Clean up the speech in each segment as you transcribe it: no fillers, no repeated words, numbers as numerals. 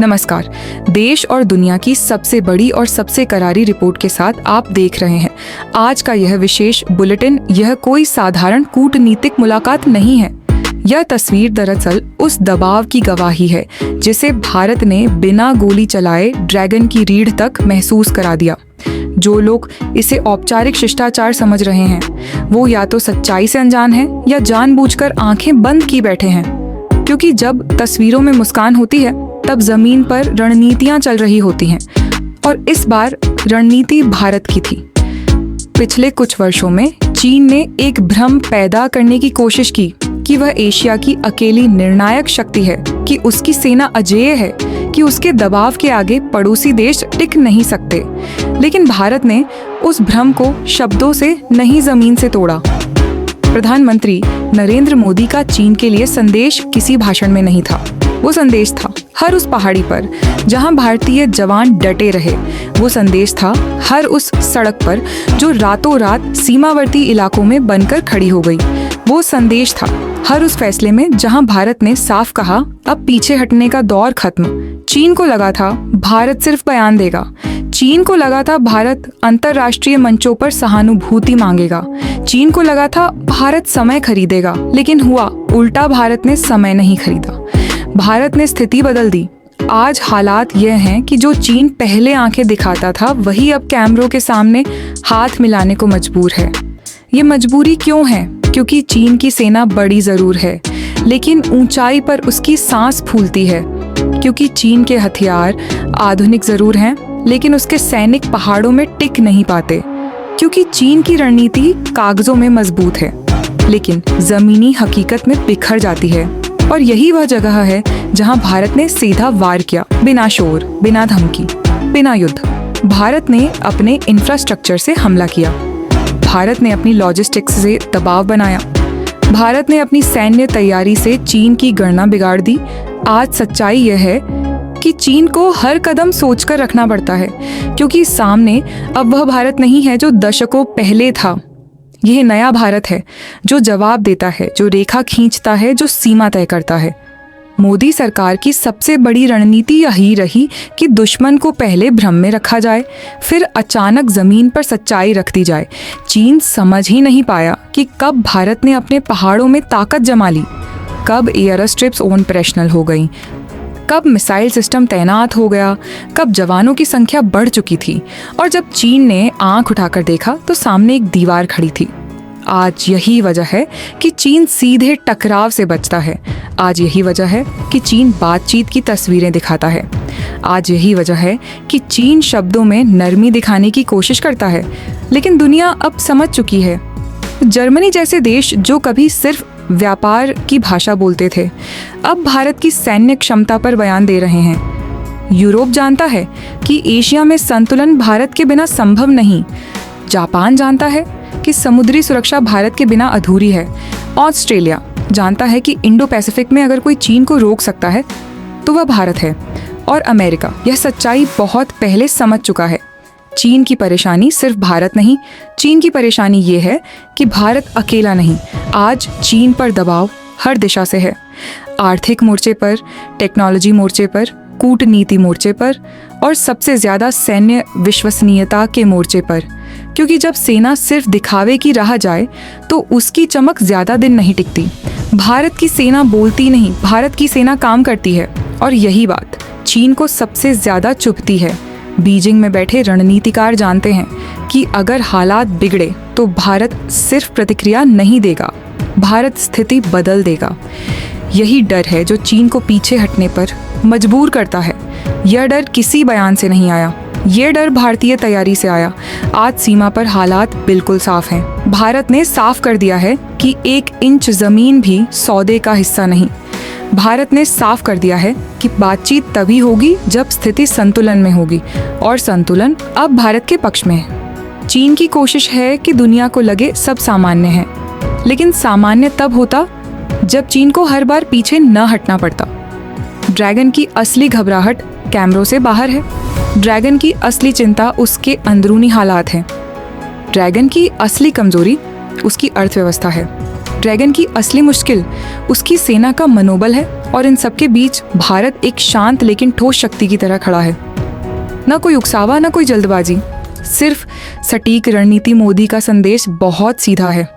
नमस्कार। देश और दुनिया की सबसे बड़ी और सबसे करारी रिपोर्ट के साथ आप देख रहे हैं आज का यह विशेष बुलेटिन। यह कोई साधारण कूटनीतिक मुलाकात नहीं है। यह तस्वीर दरअसल उस दबाव की गवाही है जिसे भारत ने बिना गोली चलाए ड्रैगन की रीढ़ तक महसूस करा दिया। जो लोग इसे औपचारिक शिष्टाचार समझ रहे हैं वो या तो सच्चाई से अनजान हैं या जानबूझकर आंखें बंद की बैठे हैं, क्योंकि जब तस्वीरों में मुस्कान होती है तब जमीन पर रणनीतियां चल रही होती हैं, और इस बार रणनीति भारत की थी। पिछले कुछ वर्षों में चीन ने एक भ्रम पैदा करने की कोशिश की कि वह एशिया की अकेली निर्णायक शक्ति है, कि उसकी सेना अजेय है, कि उसके दबाव के आगे पड़ोसी देश टिक नहीं सकते। लेकिन भारत ने उस भ्रम को शब्दों से नहीं, जमीन से तोड़ा। प्रधानमंत्री नरेंद्र मोदी का चीन के लिए संदेश किसी भाषण में नहीं था। वो संदेश था हर उस पहाड़ी पर जहां भारतीय जवान डटे रहे। वो संदेश था हर उस सड़क पर जो रातों रात सीमावर्ती इलाकों में बनकर खड़ी हो गई। वो संदेश था हर उस फैसले में जहां भारत ने साफ कहा अब पीछे हटने का दौर खत्म। चीन को लगा था भारत सिर्फ बयान देगा। चीन को लगा था भारत अंतर्राष्ट्रीय मंचों पर सहानुभूति मांगेगा। चीन को लगा था भारत समय खरीदेगा, लेकिन हुआ उल्टा। भारत ने समय नहीं खरीदा, भारत ने स्थिति बदल दी। आज हालात यह हैं कि जो चीन पहले आंखें दिखाता था वही अब कैमरों के सामने हाथ मिलाने को मजबूर है। ये मजबूरी क्यों है? क्योंकि चीन की सेना बड़ी जरूर है, लेकिन ऊंचाई पर उसकी सांस फूलती है। क्योंकि चीन के हथियार आधुनिक जरूर हैं, लेकिन उसके सैनिक पहाड़ों में टिक नहीं पाते। क्योंकि चीन की रणनीति कागजों में मजबूत है, लेकिन जमीनी हकीकत में बिखर जाती है। और यही वह जगह है जहां भारत ने सीधा वार किया, बिना शोर, बिना धमकी, बिना युद्ध। भारत ने अपने इंफ्रास्ट्रक्चर से हमला किया। भारत ने अपनी लॉजिस्टिक्स से दबाव बनाया। भारत ने अपनी सैन्य तैयारी से चीन की गणना बिगाड़ दी। आज सच्चाई यह है कि चीन को हर कदम सोचकर रखना पड़ता है, क्योंकि सामने अब वह भारत नहीं है जो दशकों पहले था। यह नया भारत है जो जवाब देता है, जो रेखा खींचता है, जो सीमा तय करता है। मोदी सरकार की सबसे बड़ी रणनीति यही रही कि दुश्मन को पहले भ्रम में रखा जाए, फिर अचानक जमीन पर सच्चाई रख दी जाए। चीन समझ ही नहीं पाया कि कब भारत ने अपने पहाड़ों में ताकत जमा ली, कब एयर स्ट्रिप्स ऑपरेशनल हो गई, कब मिसाइल सिस्टम तैनात हो गया, कब जवानों की संख्या बढ़ चुकी थी। और जब चीन ने आंख उठाकर देखा तो सामने एक दीवार खड़ी थी। आज यही वजह है कि चीन सीधे टकराव से बचता है। आज यही वजह है कि चीन बातचीत की तस्वीरें दिखाता है। आज यही वजह है कि चीन शब्दों में नरमी दिखाने की कोशिश करता है। लेकिन दुनिया अब समझ चुकी है। जर्मनी जैसे देश जो कभी सिर्फ व्यापार की भाषा बोलते थे, अब भारत की सैन्य क्षमता पर बयान दे रहे हैं। यूरोप जानता है कि एशिया में संतुलन भारत के बिना संभव नहीं। जापान जानता है कि समुद्री सुरक्षा भारत के बिना अधूरी है। ऑस्ट्रेलिया जानता है कि इंडो पैसिफिक में अगर कोई चीन को रोक सकता है तो वह भारत है। और अमेरिका यह सच्चाई बहुत पहले समझ चुका है। चीन की परेशानी सिर्फ भारत नहीं, चीन की परेशानी ये है कि भारत अकेला नहीं। आज चीन पर दबाव हर दिशा से है। आर्थिक मोर्चे पर, टेक्नोलॉजी मोर्चे पर, कूटनीति मोर्चे पर, और सबसे ज्यादा सैन्य विश्वसनीयता के मोर्चे पर। क्योंकि जब सेना सिर्फ दिखावे की राह जाए तो उसकी चमक ज्यादा दिन नहीं टिकती। भारत की सेना बोलती नहीं, भारत की सेना काम करती है। और यही बात चीन को सबसे ज्यादा चुभती है। बीजिंग में बैठे रणनीतिकार जानते हैं कि अगर हालात बिगड़े तो भारत सिर्फ प्रतिक्रिया नहीं देगा, भारत स्थिति बदल देगा। यही डर है जो चीन को पीछे हटने पर मजबूर करता है। यह डर किसी बयान से नहीं आया, ये डर भारतीय तैयारी से आया। आज सीमा पर हालात बिल्कुल साफ हैं। भारत ने साफ कर दिया है कि 1 इंच जमीन भी सौदे का हिस्सा नहीं। भारत ने साफ कर दिया है कि बातचीत तभी होगी जब स्थिति संतुलन में होगी, और संतुलन अब भारत के पक्ष में है। चीन की कोशिश है कि दुनिया को लगे सब सामान्य है, लेकिन सामान्य तब होता जब चीन को हर बार पीछे न हटना पड़ता। ड्रैगन की असली घबराहट कैमरों से बाहर है। ड्रैगन की असली चिंता उसके अंदरूनी हालात हैं। ड्रैगन की असली कमजोरी उसकी अर्थव्यवस्था है। ड्रैगन की असली मुश्किल उसकी सेना का मनोबल है और इन सबके बीच भारत एक शांत लेकिन ठोस शक्ति की तरह खड़ा है। ना कोई उकसावा, ना कोई जल्दबाजी, सिर्फ सटीक रणनीति। मोदी का संदेश बहुत सीधा है।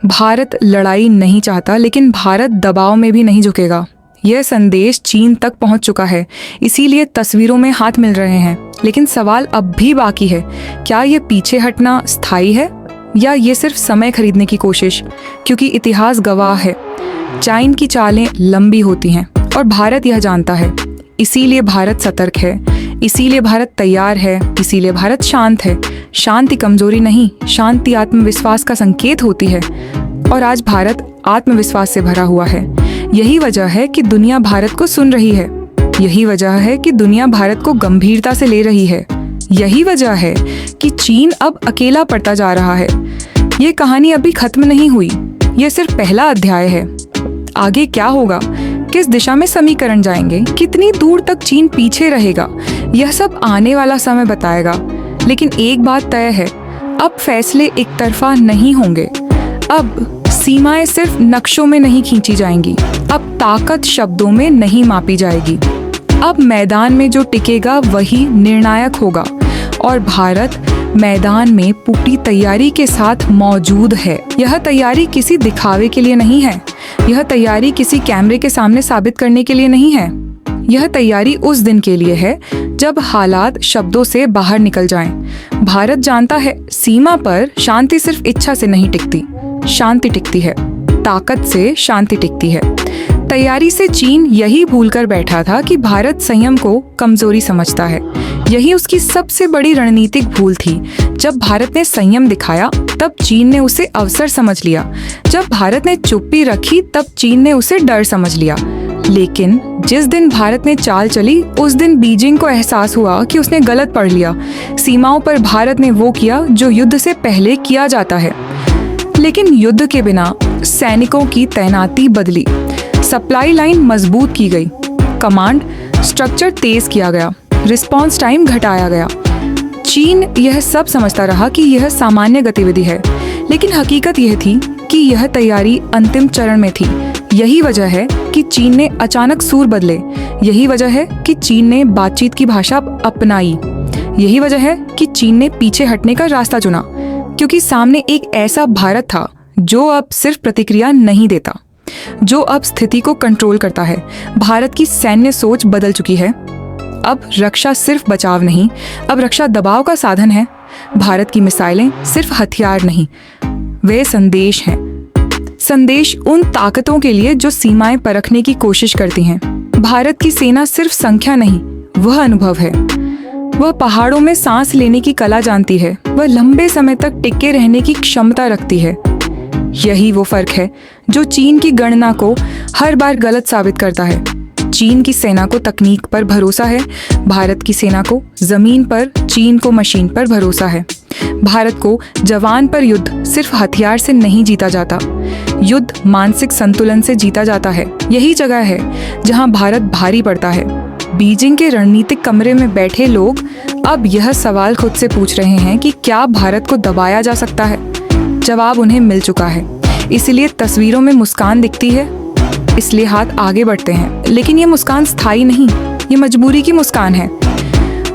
भारत लड़ाई नहीं चाहता, लेकिन भारत दबाव में भी नहीं झुकेगा। यह संदेश चीन तक पहुंच चुका है, इसीलिए तस्वीरों में हाथ मिल रहे हैं। लेकिन सवाल अब भी बाकी है, क्या ये पीछे हटना स्थायी है या ये सिर्फ समय खरीदने की कोशिश? क्योंकि इतिहास गवाह है, चाइन की चालें लंबी होती हैं और भारत यह जानता है। इसीलिए भारत सतर्क है, इसीलिए भारत तैयार है, इसीलिए भारत शांत है। शांति कमजोरी नहीं, शांति आत्मविश्वास का संकेत होती है और आज भारत आत्मविश्वास से भरा हुआ है। यही वजह है कि दुनिया भारत को सुन रही है, यही वजह है कि दुनिया भारत को गंभीरता से ले रही है, यही वजह है कि चीन अब अकेला पड़ता जा रहा है। ये कहानी अभी खत्म नहीं हुई, ये सिर्फ पहला अध्याय है। आगे क्या होगा, किस दिशा में समीकरण जाएंगे, कितनी दूर तक चीन पीछे रहेगा, यह सब आने वाला समय बताएगा। लेकिन एक बात तय है, अब फैसले एक तरफा नहीं होंगे। अब सीमाएं सिर्फ नक्शों में नहीं खींची जाएंगी, अब ताकत शब्दों में नहीं मापी जाएगी। अब मैदान में जो टिकेगा वही निर्णायक होगा और भारत मैदान में पूरी तैयारी के साथ मौजूद है। यह तैयारी किसी दिखावे के लिए नहीं है, यह तैयारी किसी कैमरे के सामने साबित करने के लिए नहीं है। यह तैयारी उस दिन के लिए है जब हालात शब्दों से बाहर निकल जाएं। भारत जानता है, सीमा पर शांति सिर्फ इच्छा से नहीं टिकती, शांति टिकती है, ताकत से शांति टिकती है। तैयारी से चीन यही भूलकर बैठा था कि भारत संयम को कमजोरी समझता है। यही उसकी सबसे बड़ी रणनीतिक भूल थी। जब भारत ने संयम दिखाया तब चीन ने उसे अवसर समझ लिया, जब भारत ने चुप्पी रखी तब चीन ने उसे डर समझ लिया। लेकिन जिस दिन भारत ने चाल चली उस दिन बीजिंग को एहसास हुआ कि उसने गलत पढ़ लिया। सीमाओं पर भारत ने वो किया जो युद्ध से पहले किया जाता है, लेकिन युद्ध के बिना सैनिकों की तैनाती बदली, सप्लाई लाइन मजबूत की गई, कमांड स्ट्रक्चर तेज किया गया, रिस्पांस टाइम घटाया गया। चीन यह सब समझता रहा कि यह सामान्य गतिविधि है, लेकिन हकीकत यह थी कि यह तैयारी अंतिम चरण में थी। यही वजह है कि चीन ने अचानक सूर बदले, यही वजह है कि चीन ने बातचीत की भाषा अपनाई, यही वजह है कि चीन ने पीछे हटने का रास्ता चुना, क्योंकि सामने एक ऐसा भारत था जो अब सिर्फ प्रतिक्रिया नहीं देता, जो अब स्थिति को कंट्रोल करता है। भारत की सैन्य सोच बदल चुकी है। अब रक्षा सिर्फ बचाव नहीं, अब रक्षा दबाव का साधन है। भारत की मिसाइलें सिर्फ हथियार नहीं, वे संदेश हैं। संदेश उन ताकतों के लिए जो सीमाएं परखने की कोशिश करती हैं। भारत की सेना सिर्फ संख्या नहीं, वह अनुभव है। वह पहाड़ों में सांस लेने की कला जानती है, वह लंबे समय तक टिके रहने की क्षमता रखती है। यही वो फर्क है जो चीन की गणना को हर बार गलत साबित करता है। चीन की सेना को तकनीक पर भरोसा है, भारत की सेना को जमीन पर, चीन को मशीन पर भरोसा है। भारत को जवान पर युद्ध सिर्फ हथियार से नहीं जीता जाता, युद्ध मानसिक संतुलन से जीता जाता है। यही जगह है जहां भारत भारी पड़ता है। बीजिंग के रणनीतिक कमरे में बैठे लोग अब यह सवाल खुद से पूछ रहे हैं कि क्या भारत को दबाया जा सकता है? जवाब उन्हें मिल चुका है। इसलिए तस्वीरों में मुस्कान दिखती है, इसलिए हाथ आगे बढ़ते हैं, लेकिन ये मुस्कान स्थायी नहीं, ये मजबूरी की मुस्कान है।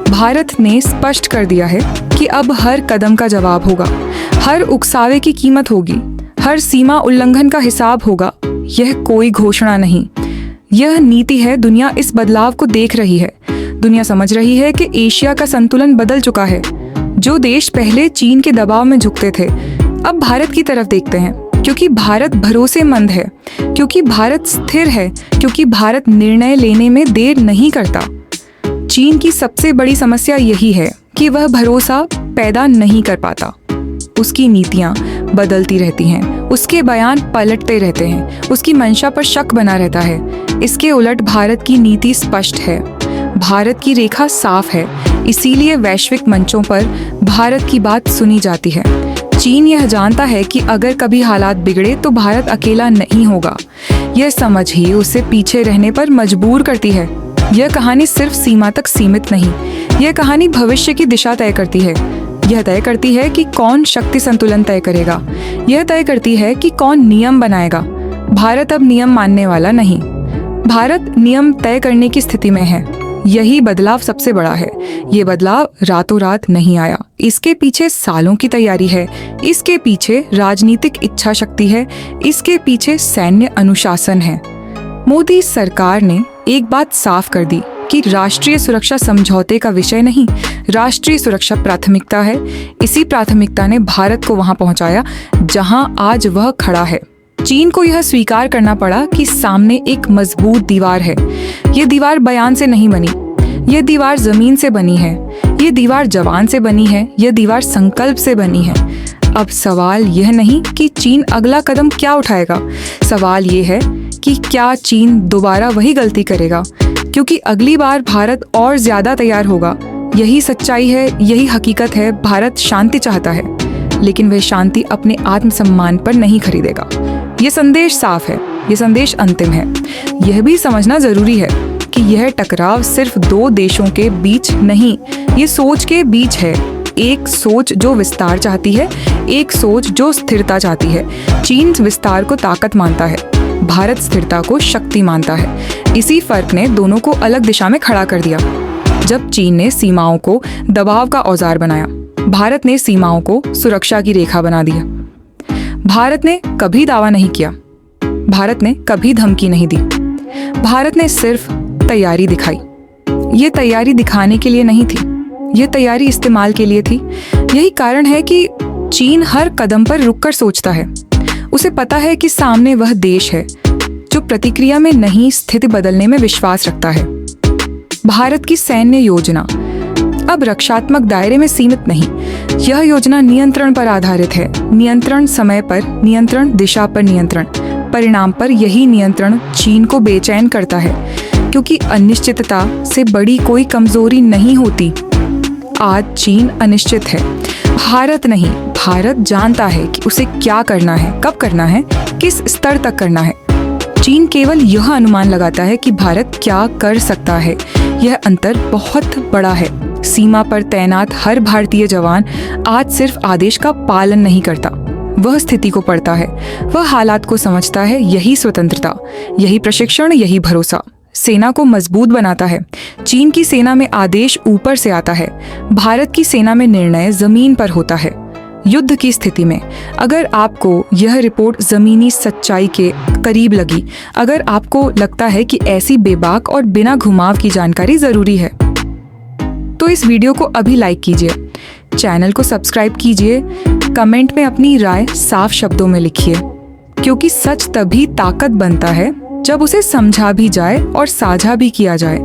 भारत ने स्पष्ट कर दिया है कि अब हर कदम का जवाब होगा, हर उकसावे की कीमत होगी, हर सीमा उल्लंघन का हिसाब होगा। यह कोई घोषणा नहीं, यह नीति है। दुनिया इस बदलाव को देख रही है। दुनिया समझ रही है कि एशिया का संतुलन बदल चुका है। जो देश पहले चीन के दबाव में झुकते थे अब भारत की तरफ देखते हैं, क्योंकि भारत भरोसेमंद है, क्योंकि भारत स्थिर है, क्योंकि भारत निर्णय लेने में देर नहीं करता। चीन की सबसे बड़ी समस्या यही है कि वह भरोसा पैदा नहीं कर पाता। उसकी नीतियां बदलती रहती हैं, उसके बयान पलटते रहते हैं, उसकी मंशा पर शक बना रहता है। इसके उलट भारत की नीति स्पष्ट है, भारत की रेखा साफ है। इसीलिए वैश्विक मंचों पर भारत की बात सुनी जाती है। चीन यह जानता है कि अगर कभी हालात बिगड़े तो भारत अकेला नहीं होगा। यह समझ ही उसे पीछे रहने पर मजबूर करती है। यह कहानी सिर्फ सीमा तक सीमित नहीं, यह कहानी भविष्य की दिशा तय करती है। यह तय करती है कि कौन शक्ति संतुलन तय करेगा, यह तय करती है कि कौन नियम बनाएगा। भारत अब नियम मानने वाला नहीं, भारत नियम तय करने की स्थिति में है। यही बदलाव सबसे बड़ा है। ये बदलाव रातों रात नहीं आया, इसके पीछे सालों की तैयारी है, इसके पीछे राजनीतिक इच्छा शक्ति है, इसके पीछे सैन्य अनुशासन है। मोदी सरकार ने एक बात साफ कर दी कि राष्ट्रीय सुरक्षा समझौते का विषय नहीं, राष्ट्रीय सुरक्षा प्राथमिकता है। इसी प्राथमिकता ने भारत को वहां पहुंचाया जहां आज वह खड़ा है। चीन को यह स्वीकार करना पड़ा कि सामने एक मजबूत दीवार है। ये दीवार बयान से नहीं बनी, ये दीवार जमीन से बनी है, ये दीवार जवान से बनी है, ये दीवार संकल्प से बनी है। अब सवाल यह नहीं कि चीन अगला कदम क्या उठाएगा, सवाल ये है कि क्या चीन दोबारा वही गलती करेगा, क्योंकि अगली बार भारत और ज्यादा तैयार होगा। यही सच्चाई है, यही हकीकत है। भारत शांति चाहता है, लेकिन वह शांति अपने आत्मसम्मान पर नहीं खरीदेगा। ये संदेश साफ है, ये संदेश अंतिम है। यह भी समझना जरूरी है कि यह टकराव सिर्फ दो देशों के बीच नहीं, ये सोच के बीच है। एक सोच जो विस्तार चाहती है, एक सोच जो स्थिरता चाहती है। चीन विस्तार को ताकत मानता है, भारत स्थिरता को शक्ति मानता है। इसी फर्क ने दोनों को अलग दिशा में खड़ा कर दिया। जब चीन ने सीमाओं को दबाव का औजार बनाया, भारत ने सीमाओं को सुरक्षा की रेखा बना दिया। भारत ने कभी दावा नहीं किया, भारत ने कभी धमकी नहीं दी, भारत ने सिर्फ तैयारी दिखाई। ये तैयारी दिखाने के लिए नहीं थी, ये तैयारी इस्तेमाल के लिए थी। यही कारण है कि चीन हर कदम पर रुककर सोचता है। उसे पता है कि सामने वह देश है जो प्रतिक्रिया में नहीं, स्थिति बदलने में विश्वास रखता है। भारत की सैन्य योजना अब रक्षात्मक दायरे में सीमित नहीं, यह योजना नियंत्रण पर आधारित है। नियंत्रण समय पर, नियंत्रण दिशा पर, नियंत्रण परिणाम पर। यही नियंत्रण चीन को बेचैन करता है, क्योंकि अनिश्चितता से बड़ी कोई कमजोरी नहीं होती। आज चीन अनिश्चित है, भारत नहीं। भारत जानता है कि उसे क्या करना है, कब करना है, किस स्तर तक करना है। चीन केवल यह अनुमान लगाता है कि भारत क्या कर सकता है। यह अंतर बहुत बड़ा है। सीमा पर तैनात हर भारतीय जवान आज सिर्फ आदेश का पालन नहीं करता, वह स्थिति को पढ़ता है, वह हालात को समझता है। यही स्वतंत्रता, यही प्रशिक्षण, यही भरोसा सेना को मजबूत बनाता है। चीन की सेना में आदेश ऊपर से आता है, भारत की सेना में निर्णय जमीन पर होता है। युद्ध की स्थिति में अगर आपको यह रिपोर्ट जमीनी सच्चाई के करीब लगी, अगर आपको लगता है कि ऐसी बेबाक और बिना घुमाव की जानकारी जरूरी है, तो इस वीडियो को अभी लाइक कीजिए, चैनल को सब्सक्राइब कीजिए, कमेंट में अपनी राय साफ शब्दों में लिखिए, क्योंकि सच तभी ताकत बनता है जब उसे समझा भी जाए और साझा भी किया जाए।